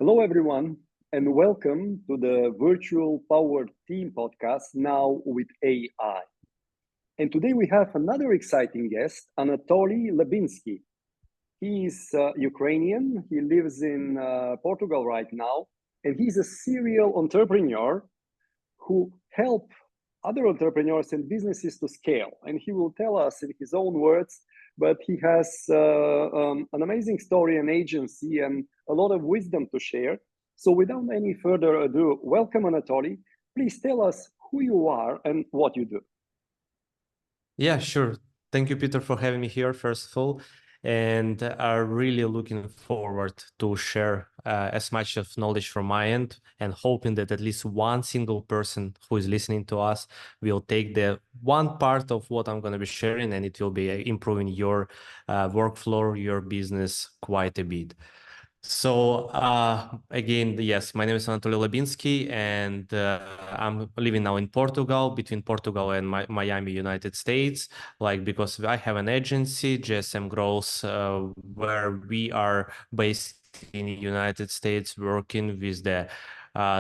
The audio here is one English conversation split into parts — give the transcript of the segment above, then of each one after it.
Hello, everyone, and welcome to the Virtual Power Team podcast, now with AI. And today we have another exciting guest, Anatoli Labinski. He is Ukrainian, he lives in Portugal right now, and he's a serial entrepreneur who help other entrepreneurs and businesses to scale. And he will tell us in his own words, but he has an amazing story and agency and a lot of wisdom to share. So without any further ado, welcome, Anatoli. Please tell us who you are and what you do. Yeah, sure. Thank you, Peter, for having me here, first of all. And I'm really looking forward to share as much of knowledge from my end, and hoping that at least one single person who is listening to us will take the one part of what I'm going to be sharing, and it will be improving your workflow, your business quite a bit. So again, yes, my name is Anatoli Labinski, and I'm living now in Portugal, between Portugal and Miami, United States, because I have an agency, JSM Grow, where we are based in the United States, working with the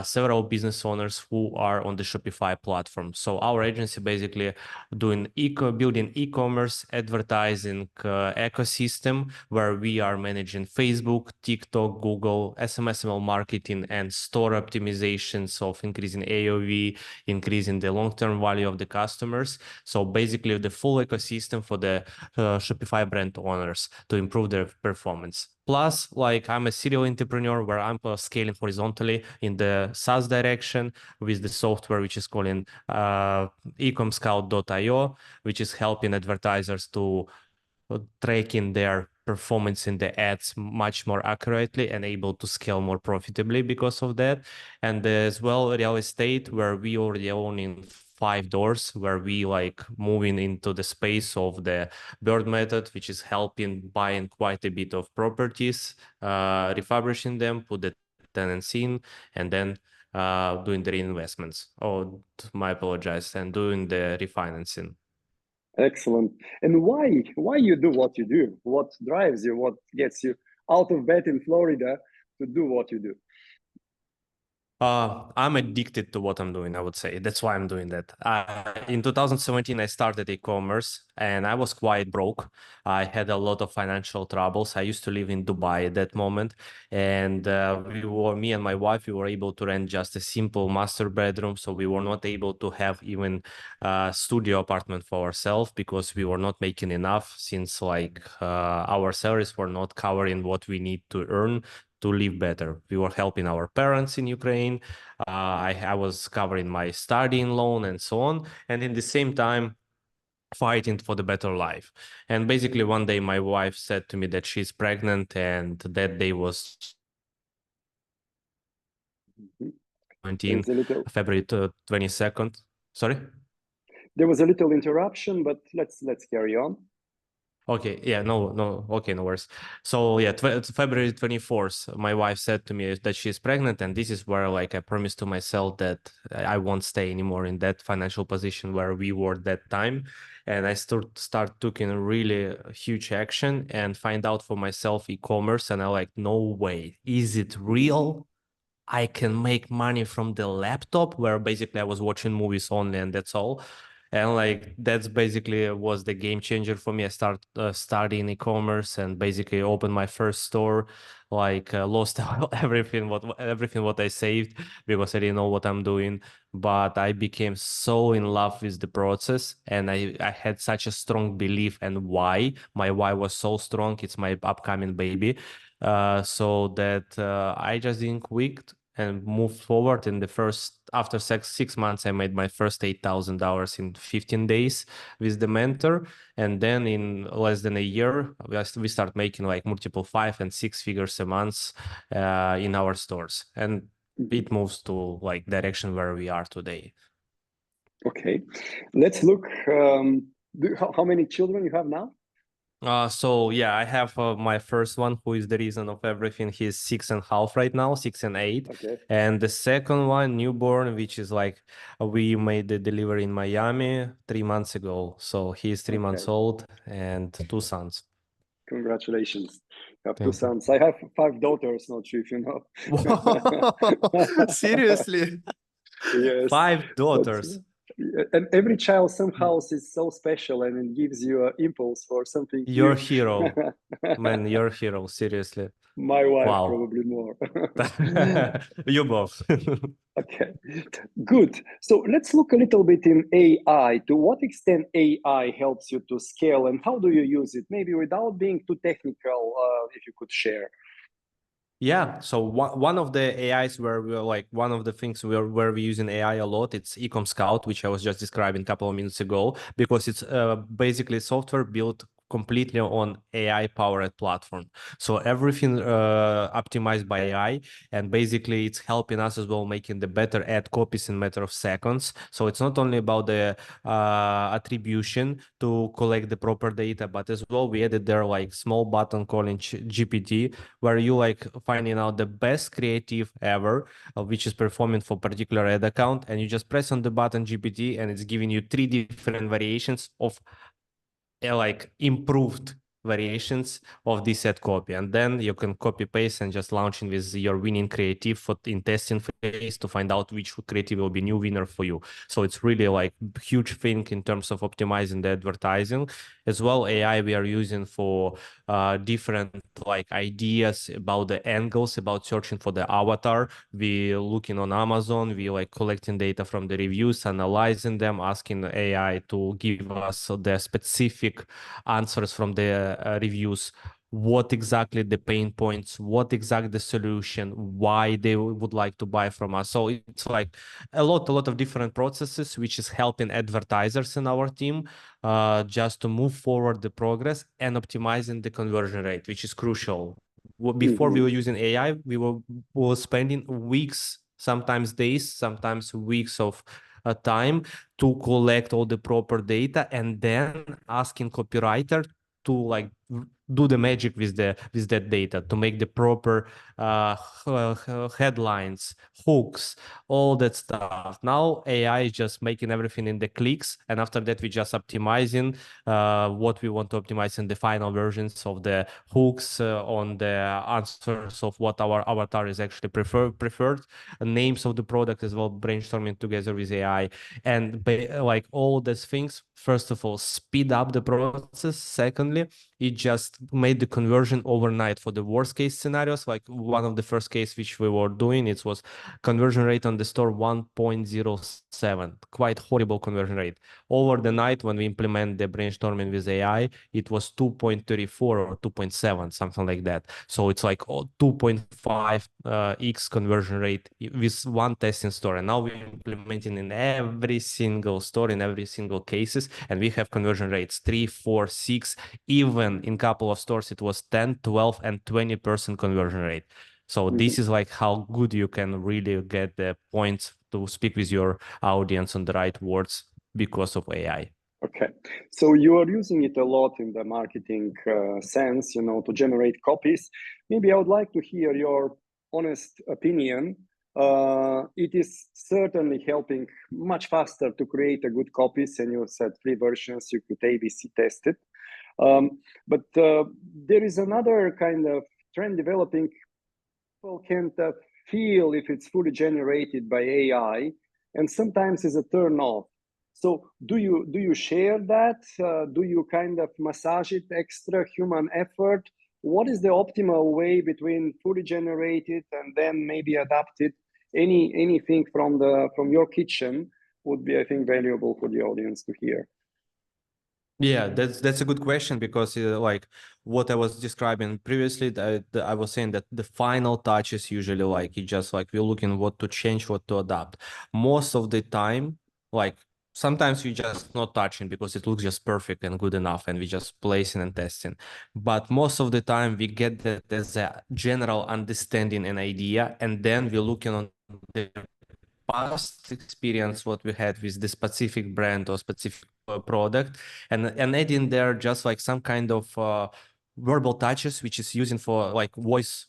several business owners who are on the Shopify platform. So our agency basically building e-commerce advertising ecosystem, where we are managing Facebook, TikTok, Google, SMS email marketing, and store optimizations of increasing AOV, increasing the long-term value of the customers. So basically the full ecosystem for the Shopify brand owners to improve their performance. Plus, I'm a serial entrepreneur where I'm scaling horizontally in the SaaS direction with the software which is called ecomscout.io, which is helping advertisers to tracking their performance in the ads much more accurately and able to scale more profitably because of that. And as well, real estate, where we already own in 5 doors, where we moving into the space of the bird method, which is helping buying quite a bit of properties, refurbishing them, put the tenants in, and then doing the reinvestments. Oh, my apologies, and doing the refinancing. Excellent. And why you do what you do? What drives you? What gets you out of bed in Florida to do what you do? I'm addicted to what I'm doing, I would say. That's why I'm doing that. In 2017, I started e-commerce, and I was quite broke. I had a lot of financial troubles. I used to live in Dubai at that moment, and me and my wife, we were able to rent just a simple master bedroom. So we were not able to have even a studio apartment for ourselves because we were not making enough, since our salaries were not covering what we need to earn to live better. We were helping our parents in Ukraine. I was covering my studying loan and so on. And in the same time, fighting for the better life. And basically one day my wife said to me that she's pregnant, and that day was February 22nd. Sorry? There was a little interruption, but let's carry on. Okay, yeah, okay, no worries. So yeah, February 24th, my wife said to me that she's pregnant, and this is where I promised to myself that I won't stay anymore in that financial position where we were that time. And I start taking a really huge action and find out for myself e-commerce, and I no way, is it real? I can make money from the laptop, where basically I was watching movies only, and that's all. And that's basically was the game changer for me. I start studying e-commerce and basically opened my first store. Lost everything what I saved because I didn't know what I'm doing. But I became so in love with the process, and I had such a strong belief. And why was so strong? It's my upcoming baby. So that I just didn't quit and moved forward. In the after 6 months, I made my first $8,000 in 15 days with the mentor. And then in less than a year, we start making multiple 5 and 6 figures a month in our stores. And it moves to direction where we are today. Okay, let's look. How many children you have now? So yeah, I have my first one, who is the reason of everything. He's 6.5 right now, 6 and 8. Okay. And the second one, newborn, which is we made the delivery in Miami 3 months ago. So he's 3 months old, and 2 sons. Congratulations. I have two Thank you. sons. I have 5 daughters, not sure if you know. Wow. Seriously? Yes. 5 But daughters. and every child somehow is so special and it gives you an impulse for something Your new. hero, man, your hero, seriously. My wife Wow. probably more. You both. Okay, good. So let's look a little bit in AI. To what extent AI helps you to scale and how do you use it? Maybe without being too technical, if you could share. Yeah, so one of the AIs where we're like one of the things where we're using AI a lot, it's Ecom Scout, which I was just describing a couple of minutes ago, because it's basically software built completely on AI powered platform. So everything optimized by AI, and basically it's helping us as well making the better ad copies in matter of seconds. So it's not only about the attribution to collect the proper data, but as well we added there like small button calling GPT, where you like finding out the best creative ever, which is performing for particular ad account, and you just press on the button GPT and it's giving you 3 different variations of like improved variations of this ad copy, and then you can copy paste and just launching with your winning creative in testing phase to find out which creative will be new winner for you. So it's really like huge thing in terms of optimizing the advertising. As well, AI we are using for different like ideas about the angles, about searching for the avatar. We looking on Amazon, we like collecting data from the reviews, analyzing them, asking AI to give us the specific answers from the reviews, what exactly the pain points, what exactly the solution, why they would like to buy from us. So it's like a lot of different processes, which is helping advertisers in our team just to move forward the progress and optimizing the conversion rate, which is crucial. Before we were using AI, we were spending weeks, sometimes days, sometimes weeks of time to collect all the proper data and then asking copywriter to like do the magic with that data to make the proper headlines, hooks, all that stuff. Now AI is just making everything in the clicks, and after that we just optimizing what we want to optimize in the final versions of the hooks, on the answers of what our avatar is actually preferred, names of the product as well, brainstorming together with AI, and like all these things. First of all, speed up the process. Secondly, it just made the conversion overnight for the worst case scenarios. Like one of the first case which we were doing, it was conversion rate on the store 1.07, quite horrible conversion rate. Over the night when we implement the brainstorming with AI, it was 2.34 or 2.7, something like that. So it's like 2.5 x conversion rate with one testing store, and now we're implementing in every single store, in every single cases, and we have conversion rates 3, 4, 6, even in couple of stores it was 10, 12 and 20% conversion rate. So this is like how good you can really get the points to speak with your audience on the right words because of AI. Okay, so you are using it a lot in the marketing sense, to generate copies. Maybe I would like to hear your honest opinion. It is certainly helping much faster to create a good copies, and you said 3 versions, you could ABC test it. But there is another kind of trend developing. People can't feel if it's fully generated by AI, and sometimes it's a turn off. So do you share that? Do you kind of massage it extra human effort? What is the optimal way between fully generated and then maybe adapted? Anything from your kitchen would be, I think, valuable for the audience to hear. Yeah, that's a good question, because like what I was describing previously, I was saying that the final touch is usually like you just like we're looking what to change, what to adapt. Most of the time, like sometimes we just not touching because it looks just perfect and good enough, and we just placing and testing. But most of the time we get that as a general understanding and idea, and then we're looking on the past experience what we had with the specific brand or specific product, and adding there just like some kind of verbal touches which is using for like voice,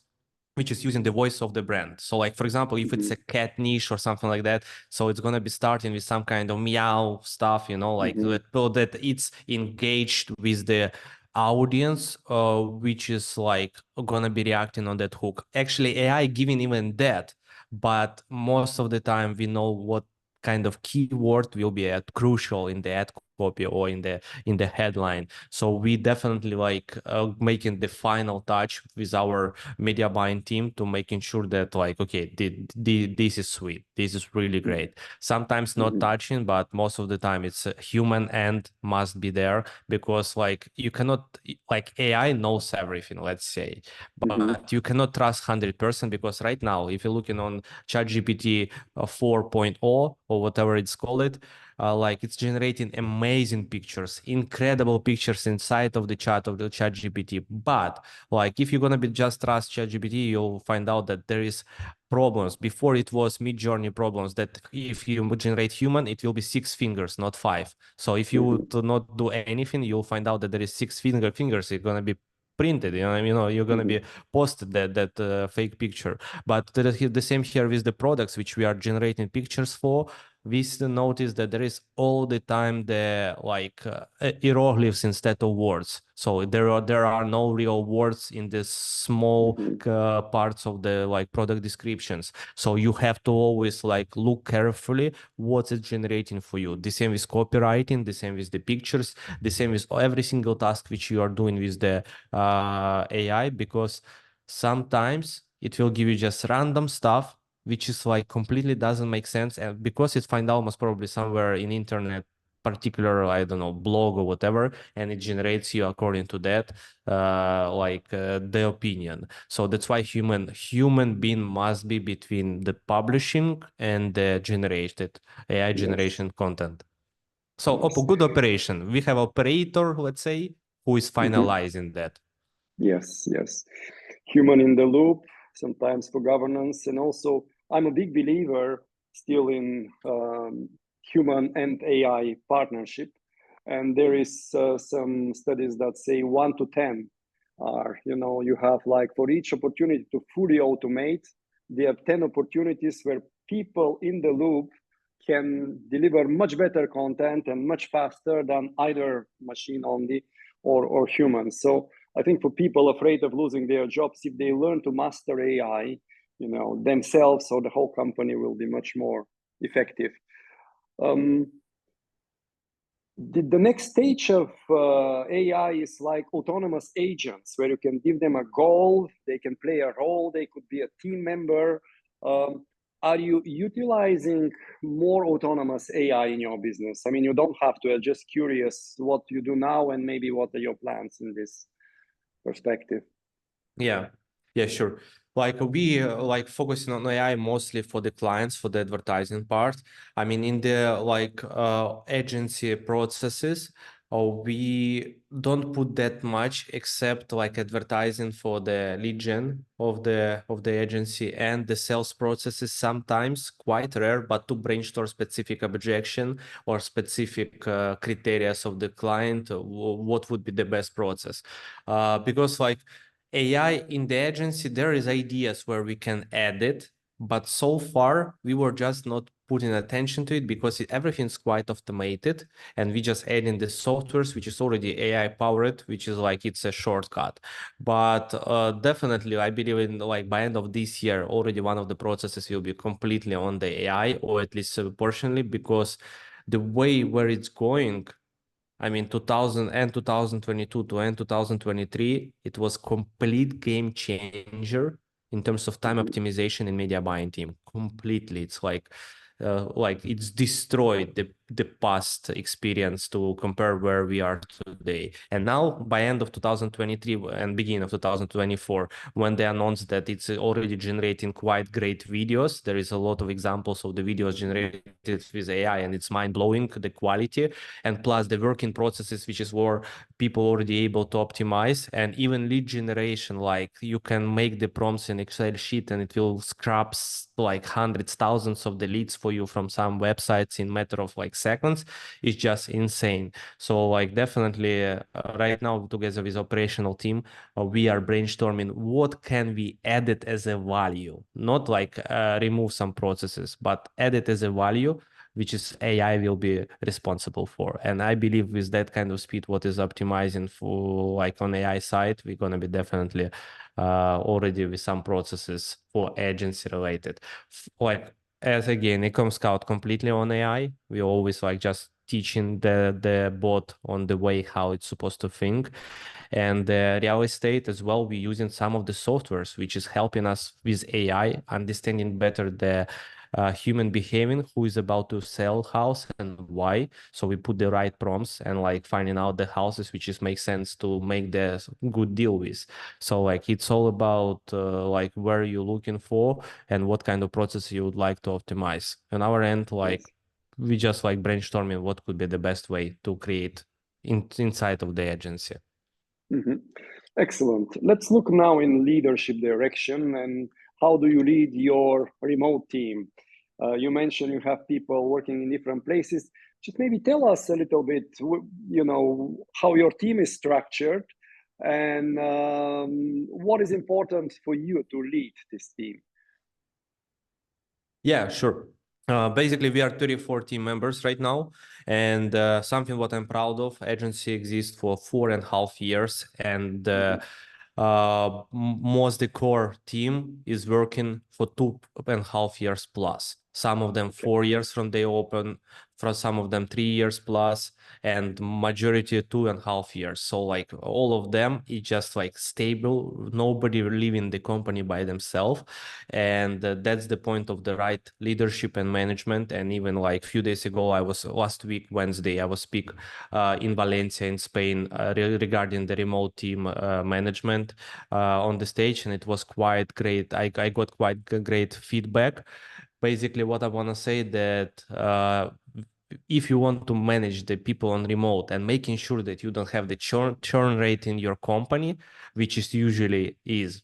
which is using the voice of the brand. So like, for example, if it's a cat niche or something like that, so it's going to be starting with some kind of meow stuff, like that it's engaged with the audience which is like gonna be reacting on that hook. Actually, AI giving even that, but most of the time we know what kind of keyword will be crucial in the ad copy or in the headline. So we definitely like making the final touch with our media buying team to making sure that like, okay, this is sweet, this is really great. Sometimes not touching, but most of the time it's a human end must be there, because like you cannot, like AI knows everything, let's say, but you cannot trust 100%, because right now if you're looking on ChatGPT 4.0 or whatever it's called, like it's generating amazing pictures, incredible pictures inside of the chat GPT. But like if you're gonna be just trust ChatGPT, you'll find out that there is problems. Before it was mid-journey problems that if you generate human, it will be 6 fingers, not 5. So if you do not do anything, you'll find out that there is 6 fingers. It's gonna be printed, you're gonna be posted that fake picture. But the same here with the products which we are generating pictures for. We still notice that there is all the time the like hieroglyphs instead of words. So there are no real words in the small parts of the like product descriptions. So you have to always like look carefully what's it generating for you. The same with copywriting, the same with the pictures, the same with every single task which you are doing with the AI, because sometimes it will give you just random stuff which is like completely doesn't make sense, and because it's find out most probably somewhere in internet, particular, I don't know, blog or whatever, and it generates you according to that the opinion. So that's why human being must be between the publishing and the generated AI generation content. So good operation, we have operator, let's say, who is finalizing that. Yes, yes. Human in the loop, sometimes for governance. And also, I'm a big believer still in human and AI partnership. And there is some studies that say 1 to 10 are, you have like for each opportunity to fully automate, they have 10 opportunities where people in the loop can deliver much better content and much faster than either machine only or humans. So I think for people afraid of losing their jobs, if they learn to master AI, themselves or the whole company will be much more effective. The next stage of AI is like autonomous agents, where you can give them a goal, they can play a role, they could be a team member. Are you utilizing more autonomous AI in your business? I mean, you don't have to. I'm just curious what you do now and maybe what are your plans in this perspective. Yeah, sure. Like we like focusing on AI mostly for the clients, for the advertising part. I mean, in the like agency processes, we don't put that much, except like advertising for the lead gen of the agency, and the sales processes sometimes quite rare, but to brainstorm specific objection or specific criteria of the client, what would be the best process, because like AI in the agency, there is ideas where we can add it, but so far we were just not putting attention to it because everything's quite automated, and we just add in the softwares which is already AI powered, which is like it's a shortcut. But definitely, I believe in like by end of this year, already one of the processes will be completely on the AI, or at least proportionally, because the way where it's going, I mean, 2022 to end 2023, it was complete game changer in terms of time optimization in media buying team. Completely, it's like it's destroyed the past experience to compare where we are today. And now, by end of 2023 and beginning of 2024, when they announced that it's already generating quite great videos, there is a lot of examples of the videos generated with AI, and it's mind blowing the quality, and plus the working processes, which is where people already able to optimize, and even lead generation, like you can make the prompts in Excel sheet and it will scraps like hundreds, thousands of the leads for you from some websites in matter of like seconds. It's just insane. So like definitely right now together with operational team, we are brainstorming what can we add it as a value, not like remove some processes, but add it as a value, which is AI will be responsible for. And I believe with that kind of speed, what is optimizing for like on AI side, we're going to be definitely already with some processes for agency related. Like as again, Ecom Scout completely on AI. We always like just teaching the bot on the way how it's supposed to think. And real estate as well, we're using some of the softwares which is helping us with AI understanding better the human behaving, who is about to sell house and why. So we put the right prompts and like finding out the houses which is make sense to make the good deal with. So like it's all about like where you're looking for and what kind of process you would like to optimize. On our end, like Yes. we just like brainstorming what could be the best way to create inside of the agency. Mhm. Excellent. Let's look now in leadership direction and how do you lead your remote team? You mentioned you have people working in different places. Just maybe tell us a little bit, how your team is structured and what is important for you to lead this team. Yeah, sure. Basically, we are 34 team members right now, and something what I'm proud of, agency exists for 4.5 years, and Mhm. most the core team is working for 2.5 years plus. Some of them Okay. 4 years from they open, for some of them 3 years plus, and majority 2.5 years. So like all of them, it's just like stable. Nobody leaving the company by themselves, and that's the point of the right leadership and management. And even like a few days ago, last week Wednesday, I was speak in Valencia in Spain regarding the remote team management on the stage, and it was quite great. I got quite great feedback. Basically, what I want to say that if you want to manage the people on remote and making sure that you don't have the churn rate in your company, which is usually is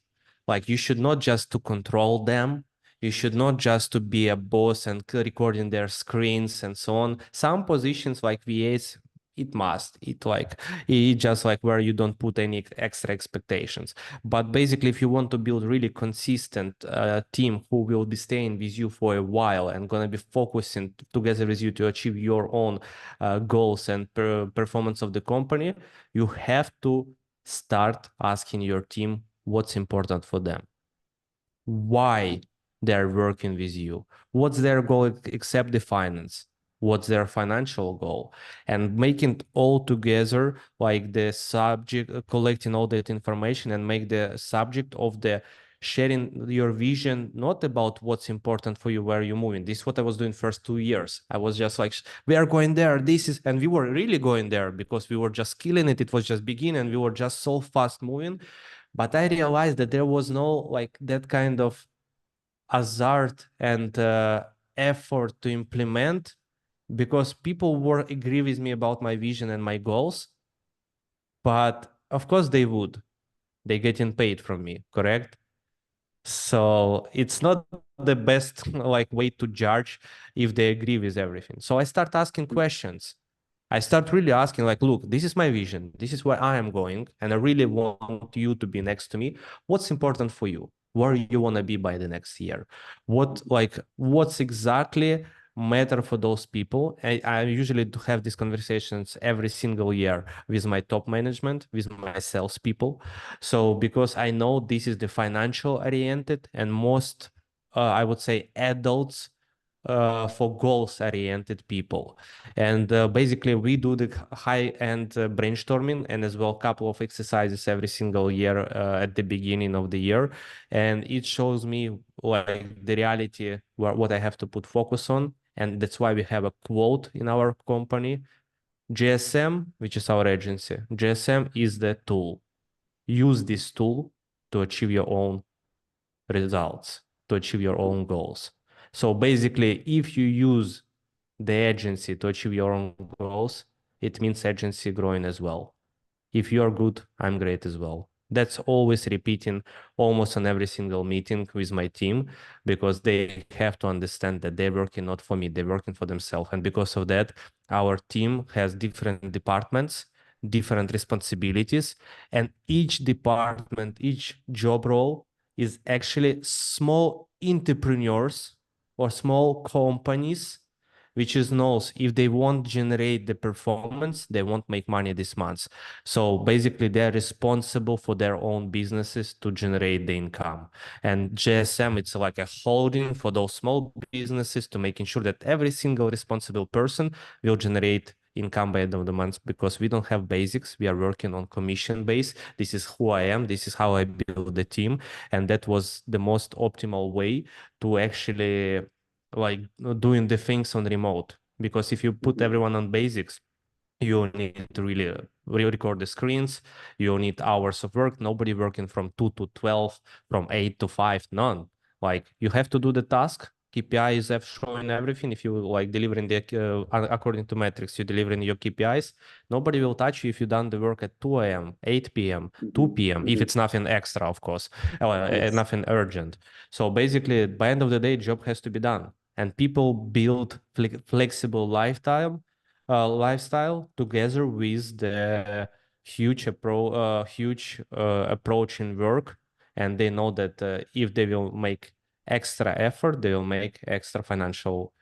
like you should not just to control them. You should not just to be a boss and recording their screens and so on. Some positions like VAs, it just like where you don't put any extra expectations. But basically, if you want to build really consistent team who will be staying with you for a while and gonna be focusing together with you to achieve your own goals and performance of the company, you have to start asking your team what's important for them, why they're working with you, what's their goal except the finance, what's their financial goal, and making it all together like the subject, collecting all that information and make the subject of the sharing your vision, not about what's important for you, where you're moving. This is what I was doing first 2 years. I was just like, we are going there, this is, and we were really going there because we were just killing it. It was just beginning and we were just so fast moving. But I realized that there was no like that kind of hazard and effort to implement, because people were agree with me about my vision and my goals. But of course they would. They getting paid from me, correct? So it's not the best like way to judge if they agree with everything. So I start asking questions. I start really asking like, look, this is my vision. This is where I am going. And I really want you to be next to me. What's important for you? Where you want to be by the next year? What's exactly matter for those people? I usually do have these conversations every single year with my top management, with my salespeople. So because I know this is the financial oriented and most, I would say, adults for goals oriented people. And basically we do the high end brainstorming and as well a couple of exercises every single year at the beginning of the year, and it shows me like the reality what I have to put focus on. And that's why we have a quote in our company: JSM, which is our agency, JSM is the tool. Use this tool to achieve your own results, to achieve your own goals. So basically, if you use the agency to achieve your own goals, it means agency growing as well. If you're good, I'm great as well. That's always repeating almost on every single meeting with my team, because they have to understand that they're working not for me, they're working for themselves. And because of that, our team has different departments, different responsibilities, and each department, each job role is actually small entrepreneurs or small companies which is knows if they won't generate the performance, they won't make money this month. So basically, they're responsible for their own businesses to generate the income. And JSM, it's like a holding for those small businesses to making sure that every single responsible person will generate income by the end of the month, because we don't have basics. We are working on commission base. This is who I am. This is how I build the team. And that was the most optimal way to actually like doing the things on remote. Because if you put everyone on basics, you need to really record the screens. You need hours of work. Nobody working from 2 to 12, from 8 to 5, none. Like you have to do the task. KPIs have shown everything. If you like delivering the according to metrics, you delivering your KPIs. Nobody will touch you if you done the work at 2 a.m., 8 p.m., 2 p.m. If it's nothing extra, of course, Yes. nothing urgent. So basically, by end of the day, job has to be done, and people build flexible lifestyle together with the huge approach in work, and they know that if they will make extra effort, they will make extra financial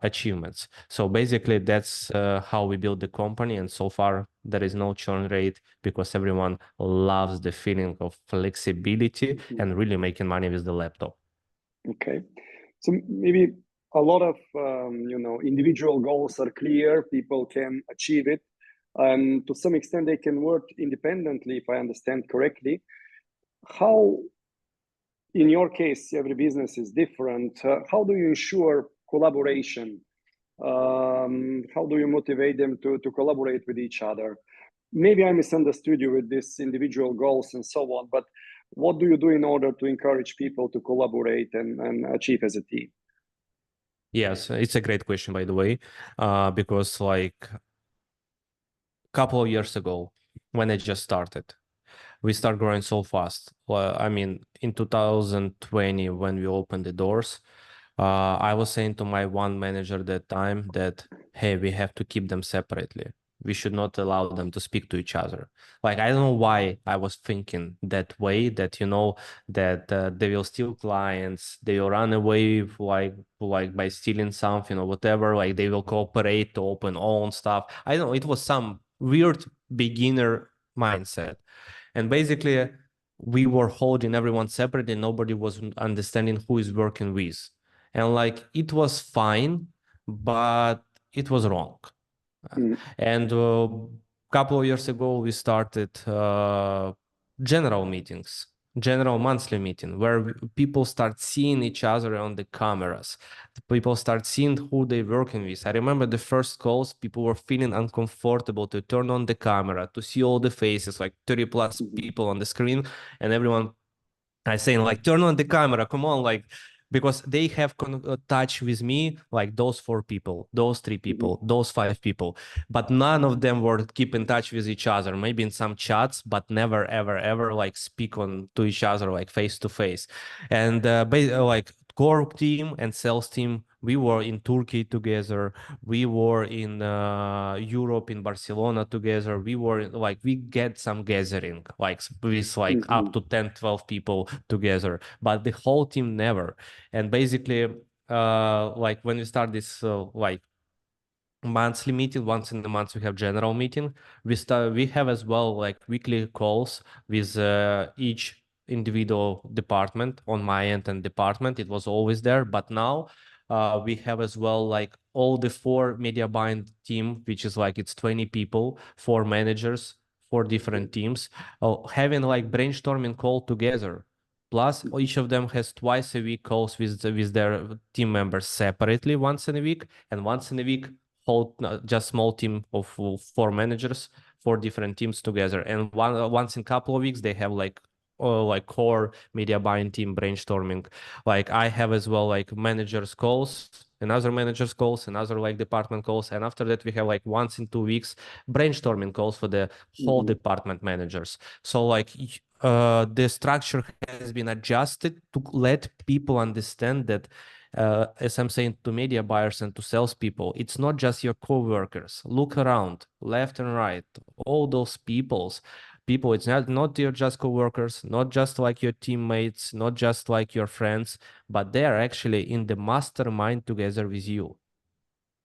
achievements. So basically, that's how we build the company, and so far there is no churn rate because everyone loves the feeling of flexibility and really making money with the laptop. Okay, so maybe a lot of individual goals are clear. People can achieve it, and to some extent they can work independently, if I understand correctly. How, in your case, every business is different. How do you ensure collaboration? How do you motivate them to collaborate with each other? Maybe I misunderstood you with these individual goals and so on, but what do you do in order to encourage people to collaborate and achieve as a team? Yes, it's a great question, by the way, because like a couple of years ago, when I just started, we start growing so fast. Well, I mean, in 2020, when we opened the doors, I was saying to my one manager at that time that, hey, we have to keep them separately. We should not allow them to speak to each other. Like, I don't know why I was thinking that way, that, that they will steal clients, they will run away like by stealing something or whatever, like they will cooperate to open own stuff. I don't know, it was some weird beginner mindset. And basically, we were holding everyone separate and nobody was understanding who is working with. And like it was fine, but it was wrong. And a couple of years ago, we started general meetings, general monthly meeting, where people start seeing each other on the cameras. People start seeing who they're working with. I remember the first calls, people were feeling uncomfortable to turn on the camera, to see all the faces, like 30 plus people on the screen, and everyone I saying like, turn on the camera, come on, like, because they have touch with me, like those 4 people, those 3 people, those 5 people, but none of them were keep in touch with each other. Maybe in some chats, but never, ever, ever like speak on to each other like face to face. And like core team and sales team, we were in Turkey together. We were in Europe, in Barcelona together. We were like, we get some gathering, like with like up to 10, 12 people together, but the whole team never. And basically, like when we start this like monthly meeting, once in a month we have general meeting. We have as well like weekly calls with each individual department on my end and department. It was always there, but now we have as well like all the 4 media buying team, which is like it's 20 people, 4 managers, 4 different teams, having like brainstorming call together. Plus, each of them has twice a week calls with their team members separately, once in a week, and once in a week whole just small team of 4 managers, 4 different teams together. And once in a couple of weeks they have like core media buying team brainstorming. Like I have as well like managers calls, another managers calls, another like department calls, and after that we have like once in 2 weeks brainstorming calls for the whole department managers. So like the structure has been adjusted to let people understand that as I'm saying to media buyers and to salespeople, it's not just your co-workers. Look around, left and right, all those people. It's not your just co-workers, not just like your teammates, not just like your friends, but they are actually in the mastermind together with you.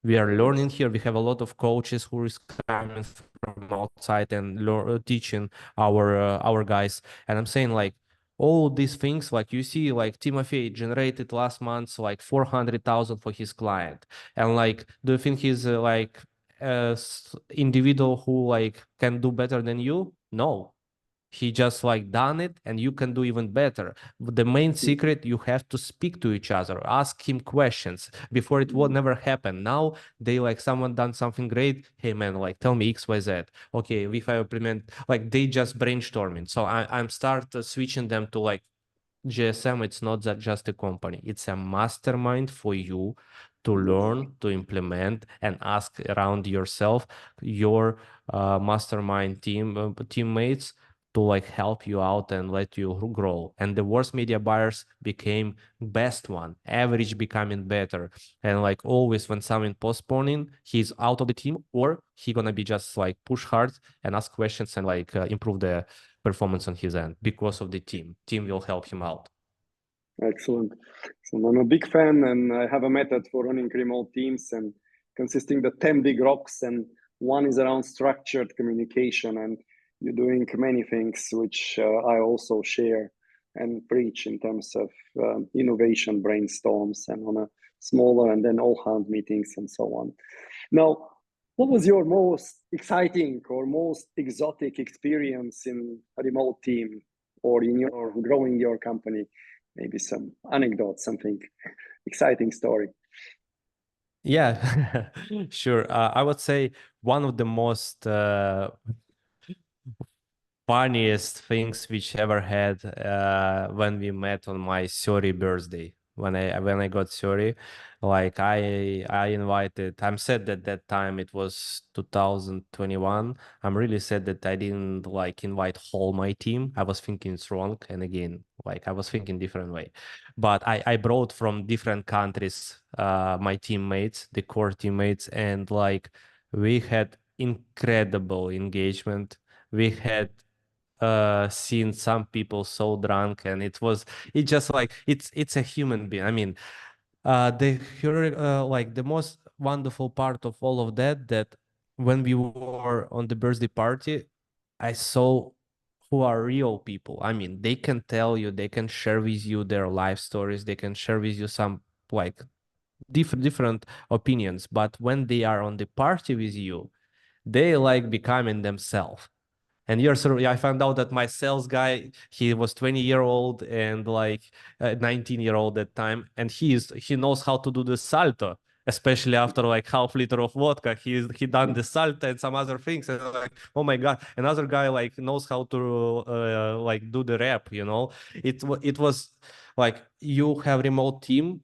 We are learning here. We have a lot of coaches who is coming from outside and teaching our guys. And I'm saying like all these things, like you see, like Timofey generated last month like 400,000 for his client. And like, do you think he's like a individual who like can do better than you? No, he just like done it and you can do even better. The main secret, you have to speak to each other, ask him questions. Before it would never happen. Now they like someone done something great, hey man, like tell me XYZ, okay, if I implement, like they just brainstorming. So I'm start switching them to like JSM, it's not that just a company, it's a mastermind for you to learn, to implement, and ask around yourself, your mastermind teammates to like help you out and let you grow. And the worst media buyers became best one, average becoming better. And like always when someone postponing, he's out of the team, or he gonna be just like push hard and ask questions and like improve the performance on his end because of the team. Team will help him out. Excellent. So I'm a big fan, and I have a method for running remote teams, and consisting the 10 big rocks, and one is around structured communication, and you're doing many things which I also share and preach in terms of innovation brainstorms and on a smaller and then all hand meetings and so on. Now, what was your most exciting or most exotic experience in a remote team or in your growing your company? Maybe some anecdote, something exciting story. Yeah, sure. I would say one of the most funniest things which ever had when we met on my 30th birthday. When I got 30, like I invited. I'm sad that that time it was 2021. I'm really sad that I didn't like invite whole my team. I was thinking it's wrong, and again, like I was thinking different way. But I brought from different countries my teammates, the core teammates, and like we had incredible engagement. We had seen some people so drunk, and it just like it's a human being. I mean, like the most wonderful part of all of that when we were on the birthday party, I saw who are real people. I mean, they can tell you, they can share with you their life stories, they can share with you some like different opinions, but when they are on the party with you, they like becoming themselves. And years I found out that my sales guy, he was 20-year-old and like 19-year-old at time, and he knows how to do the salto, especially after like half liter of vodka. He done the salto and some other things, and like, oh my god, another guy like knows how to like do the rap. It was like you have remote team,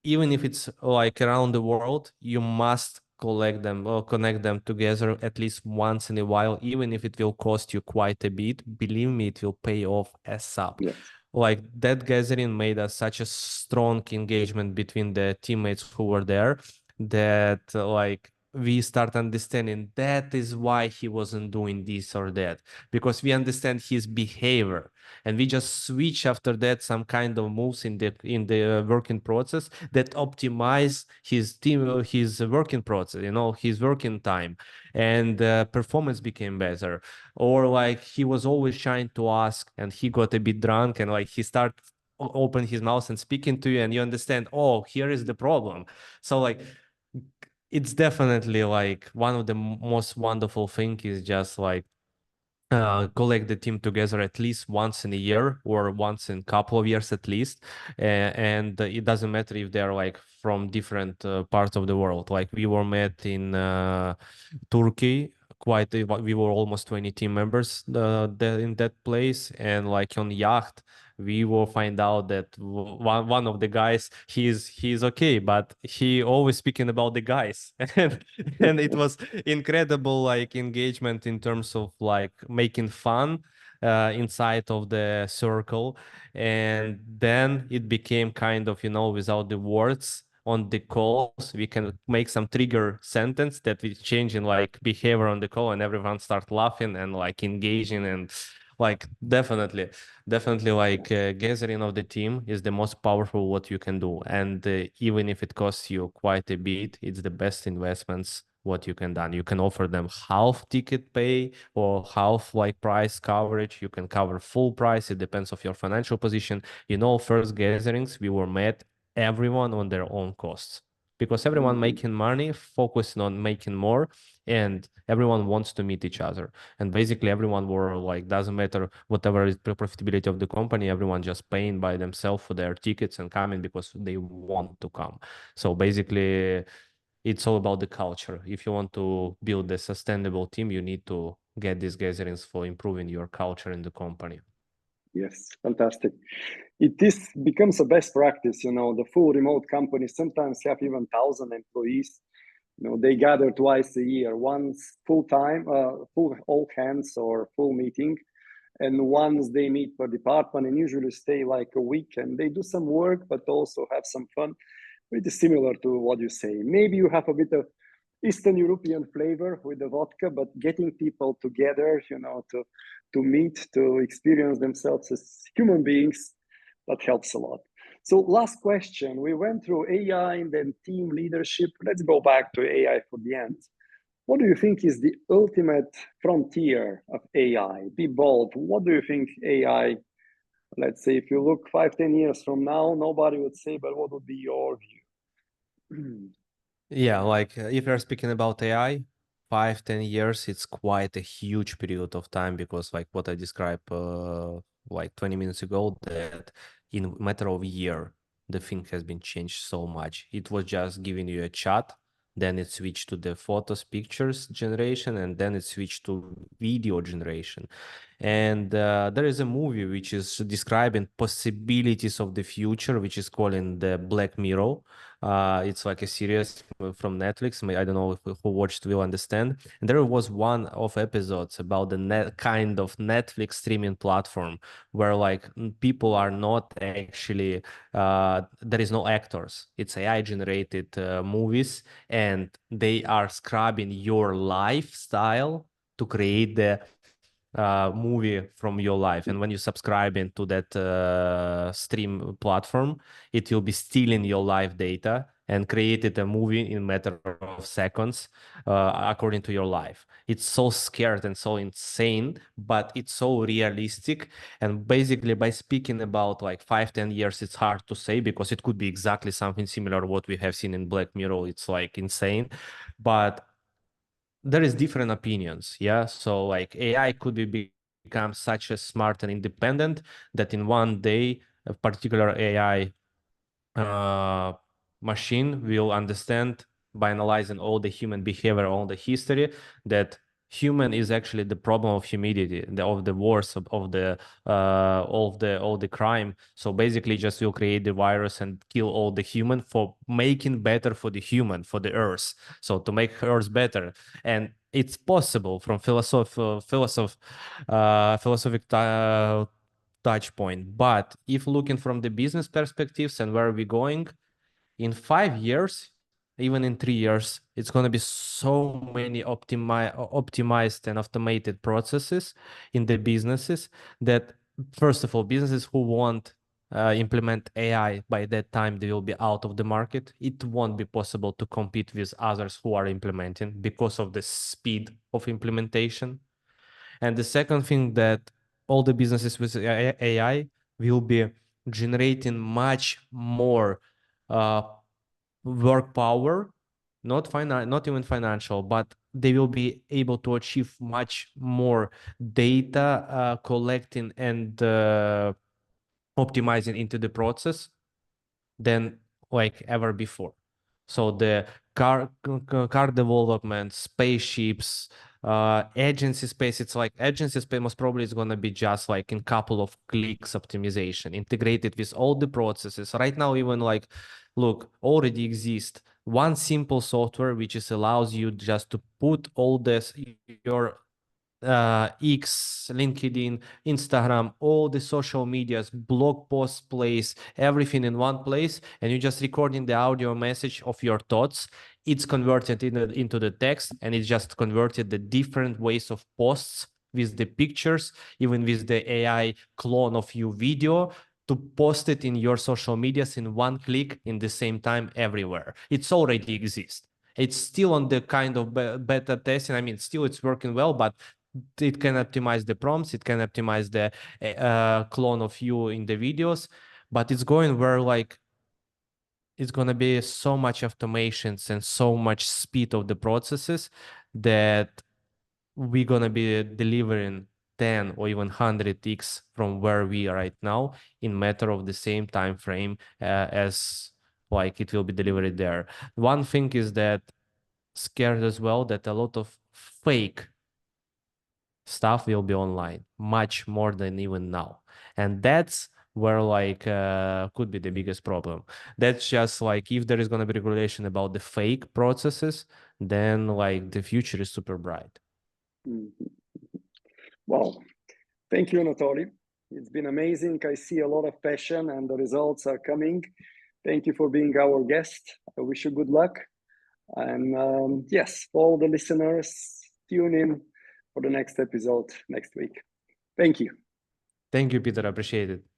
even if it's like around the world, you must collect them or connect them together at least once in a while, even if it will cost you quite a bit. Believe me, it will pay off as up. Yes. Like that gathering made us such a strong engagement between the teammates who were there that like we start understanding that is why he wasn't doing this or that, because we understand his behavior, and we just switch after that some kind of moves in the working process that optimize his working process, his working time, and performance became better. Or like he was always trying to ask, and he got a bit drunk, and like he started open his mouth and speaking to you, and you understand, oh, here is the problem. So like it's definitely like one of the most wonderful thing is just like collect the team together at least once in a year or once in a couple of years at least. And it doesn't matter if they're like from different parts of the world. Like we were met in Turkey. We were almost 20 team members in that place, and like on yacht, we will find out that one of the guys, he's okay, but he always speaking about the guys, and it was incredible like engagement in terms of like making fun inside of the circle. And then it became kind of, without the words on the calls, we can make some trigger sentence that we change in like behavior on the call, and everyone start laughing and like engaging. And Like definitely like gathering of the team is the most powerful what you can do. And even if it costs you quite a bit, it's the best investments what you can done. You can offer them half ticket pay or half like price coverage. You can cover full price. It depends of your financial position. First gatherings, we were met everyone on their own costs because everyone making money, focusing on making more, and everyone wants to meet each other. And basically everyone were like, doesn't matter whatever is the profitability of the company, everyone just paying by themselves for their tickets and coming because they want to come. So basically it's all about the culture. If you want to build a sustainable team, you need to get these gatherings for improving your culture in the company. Yes, fantastic. This becomes a best practice. The full remote companies sometimes have even 1,000 employees. They gather twice a year, once full time, full all hands or full meeting, and once they meet per department and usually stay like a week and they do some work but also have some fun. Pretty similar to what you say. Maybe you have a bit of Eastern European flavor with the vodka, but getting people together, to meet, to experience themselves as human beings, that helps a lot. So last question, we went through AI and then team leadership. Let's go back to AI for the end. What do you think is the ultimate frontier of AI? Be bold. What do you think AI, let's say if you look 5-10 years from now, nobody would say, but what would be your view? Yeah, like if you're speaking about AI, 5-10 years, it's quite a huge period of time because like what I described like 20 minutes ago, that in a matter of a year, the thing has been changed so much. It was just giving you a chat, then it switched to the photos, pictures generation, and then it switched to video generation. And there is a movie which is describing possibilities of the future, which is called in the Black Mirror. It's like a series from Netflix. I don't know if who watched will understand. And there was one of episodes about the kind of Netflix streaming platform where like people are not actually there is no actors. It's AI generated movies, and they are scrubbing your lifestyle to create the movie from your life. And when you subscribe into that stream platform, it will be stealing your life data and created a movie in a matter of seconds according to your life. It's so scared and so insane, but it's so realistic. And basically by speaking about like 5-10 years, it's hard to say because it could be exactly something similar to what we have seen in Black Mirror. It's like insane, but there is different opinions. Yeah, so like AI could become such a smart and independent that in one day a particular AI uh, machine will understand by analyzing all the human behavior, all the history, that human is actually the problem of humanity, of the wars, of the all the crime. So basically just will create the virus and kill all the human for making better for the human, for the earth, so to make earth better. And it's possible from philosophic touch point. But if looking from the business perspectives and where are we going, in 5 years, even in 3 years, it's going to be so many optimized and automated processes in the businesses that, first of all, businesses who won't implement AI by that time, they will be out of the market. It won't be possible to compete with others who are implementing because of the speed of implementation. And the second thing, that all the businesses with AI will be generating much more uh, work power, not even financial, but they will be able to achieve much more data collecting and optimizing into the process than like ever before. So the car development, spaceships, agency space, it's like agency space most probably is going to be just like in couple of clicks optimization integrated with all the processes. Right now, even like, look, already exist one simple software which is allows you just to put all this, your X, LinkedIn, Instagram, all the social medias, blog post place, everything in one place, and you just recording the audio message of your thoughts. It's converted into the text, and it's just converted the different ways of posts with the pictures, even with the AI clone of your video, to post it in your social medias in one click in the same time everywhere. It's already exists. It's still on the kind of beta testing. I mean, still it's working well, but it can optimize the prompts. It can optimize the clone of you in the videos, but it's going where like it's going to be so much automations and so much speed of the processes that we're going to be delivering 10 or even 100x from where we are right now in matter of the same time frame as like it will be delivered there. One thing is that scared as well that a lot of fake stuff will be online much more than even now, and that's where like could be the biggest problem. That's just like if there is going to be regulation about the fake processes, then like the future is super bright. Wow. Thank you, Anatoly. It's been amazing. I see a lot of passion and the results are coming. Thank you for being our guest. I wish you good luck. And yes, for all the listeners, tune in for the next episode next week. Thank you. Thank you, Peter. I appreciate it.